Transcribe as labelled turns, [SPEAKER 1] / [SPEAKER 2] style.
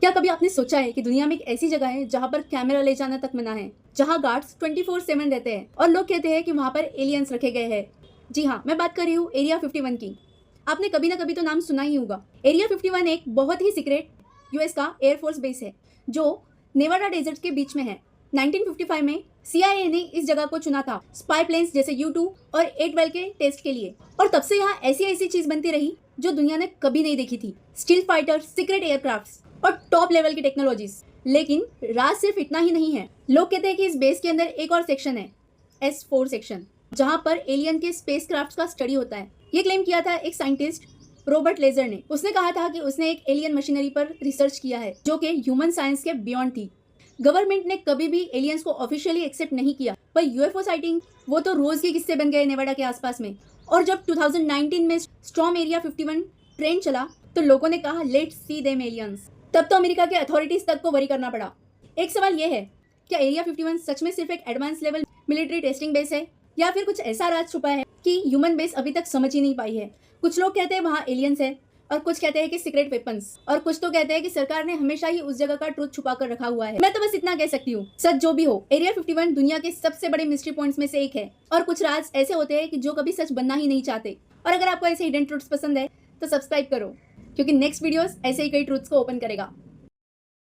[SPEAKER 1] क्या कभी आपने सोचा है कि दुनिया में एक ऐसी जगह है जहाँ पर कैमरा ले जाना तक मना है, जहाँ गार्ड्स 24/7 रहते हैं और लोग कहते हैं कि वहाँ पर एलियंस रखे गए हैं। जी हाँ, मैं बात कर रही हूँ एरिया 51 की। आपने कभी ना कभी तो नाम सुना ही होगा। एरिया 51 एक बहुत ही सीक्रेट यूएस का एयरफोर्स बेस है जो नेवाडा डेजर्ट के बीच में है। 1955 में CIA ने इस जगह को चुना था स्पाई प्लेन्स जैसे U-2 और A-12 के टेस्ट के लिए, और तब से यहाँ ऐसी ऐसी चीज बनती रही जो दुनिया ने कभी नहीं देखी थी। स्टील फाइटर, सीक्रेट एयरक्राफ्ट्स और टॉप लेवल की टेक्नोलॉजीज। लेकिन राज सिर्फ इतना ही नहीं है। लोग कहते हैं कि इस बेस के अंदर एक और सेक्शन है, S4 सेक्शन, जहाँ पर एलियन के स्पेसक्राफ्ट का स्टडी होता है। ये क्लेम किया था एक साइंटिस्ट रॉबर्ट लेजर ने। उसने कहा था कि उसने एक एलियन मशीनरी पर रिसर्च किया है जो कि ह्यूमन साइंस के बियॉन्ड थी। गवर्नमेंट ने कभी भी एलियंस को ऑफिशियली एक्सेप्ट नहीं किया, पर यूएफओ साइटिंग वो तो रोज के किस्से बन गए नेवाडा के आसपास में। और जब 2019 में स्टॉर्म एरिया 51 ट्रेंड चला तो लोगों ने कहा लेट्स सी देम एलियंस। तब तो अमेरिका के अथॉरिटीज तक को वरी करना पड़ा। एक सवाल यह है, क्या एरिया 51 सच में सिर्फ एक advance level military testing base है, या फिर कुछ ऐसा राज छुपा है कि ह्यूमन बेस अभी तक समझ ही नहीं पाई है। कुछ लोग कहते हैं वहाँ एलियंस है, और कुछ कहते हैं कि सीक्रेट वेपन्स, और कुछ तो कहते हैं कि सरकार ने हमेशा ही उस जगह का ट्रुथ छुपा कर रखा हुआ है। मैं तो बस इतना कह सकती हूँ, सच जो भी हो, एरिया 51 दुनिया के सबसे बड़े मिस्ट्री पॉइंट्स में से एक है। और कुछ राज ऐसे होते हैं कि जो कभी सच बनना ही नहीं चाहते। और अगर आपको ऐसे हिडन ट्रुथ्स पसंद है तो सब्सक्राइब करो, क्योंकि नेक्स्ट वीडियोस ऐसे ही कई ट्रुथ्स को ओपन करेगा।